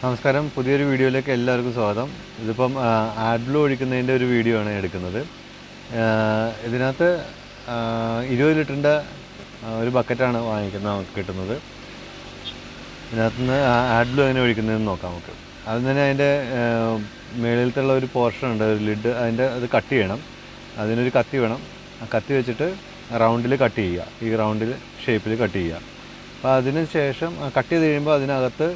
നമസ്കാരം, പുതിയൊരു വീഡിയോയിലേക്ക് എല്ലാവർക്കും സ്വാഗതം. ഇതിപ്പം ആഡ്ബ്ലൂ ഒഴിക്കുന്നതിൻ്റെ ഒരു വീഡിയോ ആണ് എടുക്കുന്നത്. ഇതിനകത്ത് 20 ലിറ്ററിൻ്റെ ഒരു ബക്കറ്റാണ് കിട്ടുന്നത്. ഇതിനകത്തുനിന്ന് ആഡ്ബ്ലൂ എങ്ങനെ ഒഴിക്കുന്നതെന്ന് നോക്കാം നമുക്ക്. അതിന് തന്നെ അതിൻ്റെ മേളിലത്തുള്ള ഒരു പോർഷൻ ഉണ്ട്, ഒരു ലിഡ്, അത് കട്ട് ചെയ്യണം. അതിനൊരു കത്തി വേണം. ആ കത്തി വെച്ചിട്ട് റൗണ്ടിൽ കട്ട് ചെയ്യുക, ഈ റൗണ്ടിൽ ഷേപ്പിൽ കട്ട് ചെയ്യുക. അപ്പോൾ അതിന് ശേഷം കട്ട് ചെയ്ത് കഴിയുമ്പോൾ അതിനകത്ത്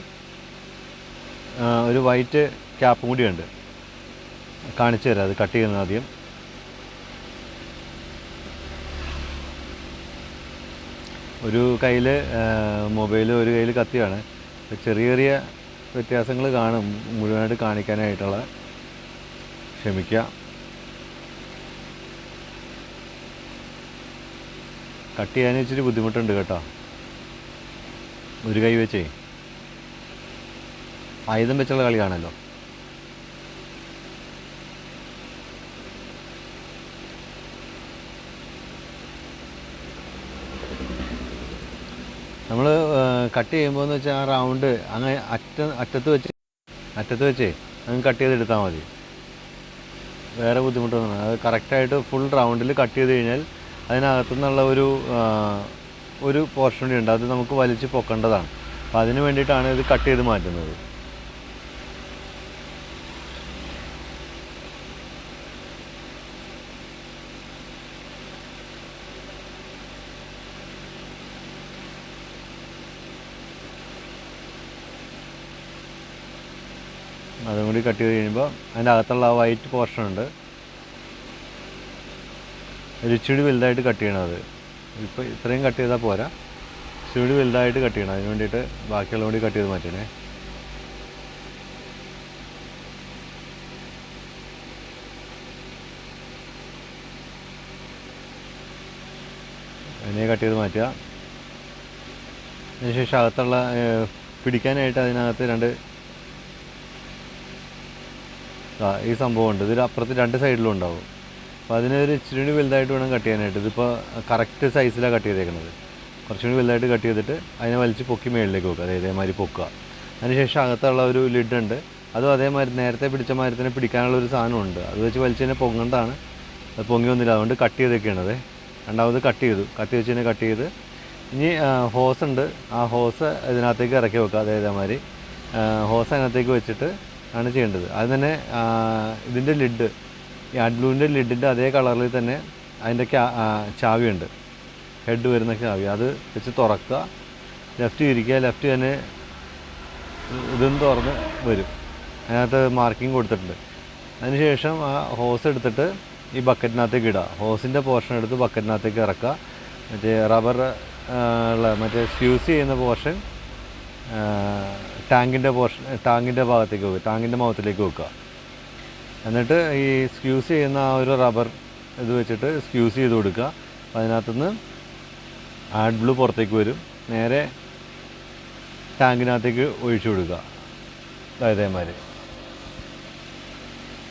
ഒരു വൈറ്റ് ക്യാപ്പും കൂടിയുണ്ട്. കാണിച്ചു തരാം അത് കട്ട് ചെയ്യുന്നത്. ആദ്യം ഒരു കയ്യിൽ മൊബൈൽ, ഒരു കയ്യിൽ കത്തിയാണ്. ചെറിയ ചെറിയ വ്യത്യാസങ്ങൾ കാണും, മുഴുവനായിട്ട് കാണിക്കാനായിട്ടുള്ള ക്ഷമിക്കുക. കട്ട് ചെയ്യാൻ ഇച്ചിരി ബുദ്ധിമുട്ടുണ്ട് കേട്ടോ. ഒരു കൈ വെച്ചേ ആയുധം വെച്ചുള്ള കളിയാണല്ലോ. നമ്മൾ കട്ട് ചെയ്യുമ്പോൾ എന്ന് വെച്ചാൽ ആ റൗണ്ട് അങ്ങനെ അറ്റത്ത് വെച്ചേ അങ്ങ് കട്ട് ചെയ്തെടുത്താൽ മതി. വേറെ ബുദ്ധിമുട്ടൊന്നും. അത് കറക്റ്റായിട്ട് ഫുൾ റൗണ്ടിൽ കട്ട് ചെയ്ത് കഴിഞ്ഞാൽ അതിനകത്തുനിന്നുള്ള ഒരു പോർഷൻ കൂടി ഉണ്ട്, അത് നമുക്ക് വലിച്ച് പൊക്കേണ്ടതാണ്. അപ്പോൾ അതിന് വേണ്ടിയിട്ടാണ് ഇത് കട്ട് ചെയ്ത് മാറ്റുന്നത്. അതും കൂടി കട്ട് ചെയ്ത് കഴിയുമ്പോൾ അതിൻ്റെ അകത്തുള്ള ആ വൈറ്റ് പോർഷൻ ഉണ്ട്, ഇച്ചിരി വലുതായിട്ട് കട്ട് ചെയ്യണം. അത് ഇപ്പോൾ ഇത്രയും കട്ട് ചെയ്താൽ പോരാ, ഇച്ചിരി വലുതായിട്ട് കട്ട് ചെയ്യണം. അതിന് വേണ്ടിയിട്ട് ബാക്കിയുള്ള കൂടി കട്ട് ചെയ്ത് മാറ്റണേ. അതിനെ കട്ട് ചെയ്ത് മാറ്റുക. അതിനുശേഷം അകത്തുള്ള പിടിക്കാനായിട്ട് അതിനകത്ത് ഈ സംഭവമുണ്ട്. ഇതിൽ അപ്പുറത്ത് രണ്ട് സൈഡിലും ഉണ്ടാവും. അപ്പോൾ അതിനൊരു ഇച്ചിരി വലുതായിട്ട് വേണം കട്ട് ചെയ്യാനായിട്ട്. ഇതിപ്പോൾ കറക്റ്റ് സൈസിലാണ് കട്ട് ചെയ്തേക്കുന്നത്. കുറച്ചുകൂടി വലുതായിട്ട് കട്ട് ചെയ്തിട്ട് അതിനെ വലിച്ച് പൊക്കി മേളിലേക്ക് വെക്കുക. ഇതേമാതിരി പൊക്കുക. അതിനുശേഷം അകത്തുള്ള ഒരു ലിഡ് ഉണ്ട്, അതും അതേമാതിരി നേരത്തെ പിടിച്ച മാതിരി തന്നെ പിടിക്കാനുള്ള ഒരു സാധനമുണ്ട്. അത് വെച്ച് വലിച്ച് തന്നെ പൊങ്ങേണ്ടതാണ്. അത് പൊങ്ങി വന്നില്ല, അതുകൊണ്ട് കട്ട് ചെയ്തൊക്കെയാണത്. രണ്ടാമത് കട്ട് ചെയ്തു, കത്തി വെച്ച് തന്നെ കട്ട് ചെയ്ത്. ഇനി ഹോസ് ഉണ്ട്, ആ ഹോസ് ഇതിനകത്തേക്ക് ഇറക്കി വെക്കുക. അതേമാതിരി ഹോസ് അതിനകത്തേക്ക് വെച്ചിട്ട് ആണ് ചെയ്യേണ്ടത്. അത് തന്നെ ഇതിൻ്റെ ലിഡ്, ഈ ആഡ്ബ്ലൂവിൻ്റെ ലിഡിൻ്റെ അതേ കളറിൽ തന്നെ അതിൻ്റെ ചാവിയുണ്ട്, ഹെഡ് വരുന്ന ചാവി. അത് വെച്ച് തുറക്കുക, ലെഫ്റ്റ് ഇരിക്കുക. ലെഫ്റ്റ് തന്നെ ഇതൊന്ന് തുറന്ന് വരും, അതിനകത്ത് മാർക്കിങ് കൊടുത്തിട്ടുണ്ട്. അതിനുശേഷം ആ ഹോസ് എടുത്തിട്ട് ഈ ബക്കറ്റിനകത്തേക്ക് ഇടുക. ഹോസിൻ്റെ പോർഷൻ എടുത്ത് ബക്കറ്റിനകത്തേക്ക് ഇറക്കുക. മറ്റേ റബ്ബർ മറ്റേ ഫ്യൂസ് ചെയ്യുന്ന പോർഷൻ ടാങ്കിൻ്റെ ഭാഗത്തേക്ക് വെക്കുക, ടാങ്കിൻ്റെ മുഖത്തിലേക്ക് വെക്കുക. എന്നിട്ട് ഈ സ്ക്യൂസ് ചെയ്യുന്ന ആ ഒരു റബ്ബർ ഇത് വെച്ചിട്ട് സ്ക്യൂസ് ചെയ്ത് കൊടുക്കുക. അതിനകത്തുനിന്ന് ആഡ്ബ്ലൂ പുറത്തേക്ക് വരും, നേരെ ടാങ്കിനകത്തേക്ക് ഒഴിച്ചു കൊടുക്കുക. അതേമാതിരി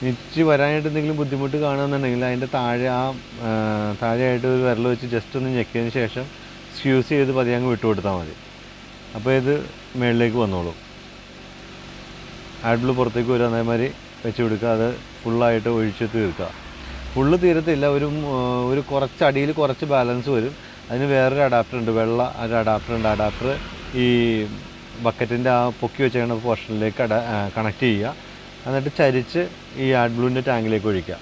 നിച്ച് വരാനായിട്ട് എന്തെങ്കിലും ബുദ്ധിമുട്ട് കാണുകയെന്നുണ്ടെങ്കിൽ അതിൻ്റെ താഴെയായിട്ട് ഒരു വിരൽ വെച്ച് ജസ്റ്റ് ഒന്ന് ഞെക്കിയതിന് ശേഷം സ്ക്യൂസ് ചെയ്ത് പതിയെ അങ്ങ് വിട്ടു കൊടുത്താൽ മതി. അപ്പോൾ ഇത് മുകളിലേക്ക് വന്നോളും. ആഡ്ബ്ലൂ പുറത്തേക്ക് വരും, അതേമാതിരി വെച്ച് കൊടുക്കുക. അത് ഫുള്ളായിട്ട് ഒഴിച്ച് തീർക്കുക. ഫുള്ള് തീരത്തില്ല, ഒരു കുറച്ച് അടിയിൽ കുറച്ച് ബാലൻസ് വരും. അതിന് വേറൊരു അഡാപ്റ്റർ ഉണ്ട്, വെള്ള ഒരു അഡാപ്റ്റർ ഉണ്ട്. അഡാപ്റ്റർ ഈ ബക്കറ്റിൻ്റെ ആ പൊക്കി വെച്ചേക്കുന്ന പോർഷനിലേക്ക് കണക്ട് ചെയ്യുക. എന്നിട്ട് ചരിച്ച് ഈ ആഡ്ബ്ലൂവിൻ്റെ ടാങ്കിലേക്ക് ഒഴിക്കുക.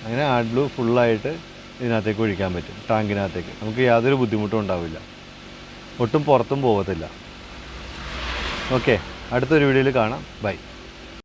അങ്ങനെ ആഡ്ബ്ലൂ ഫുള്ളായിട്ട് ഇതിനകത്തേക്ക് ഒഴിക്കാൻ പറ്റും, ടാങ്കിനകത്തേക്ക്. നമുക്ക് യാതൊരു ബുദ്ധിമുട്ടും ഉണ്ടാവില്ല, ഒട്ടും പുറത്തും പോകത്തില്ല. ഓക്കെ, അടുത്തൊരു വീഡിയോയിൽ കാണാം. ബൈ.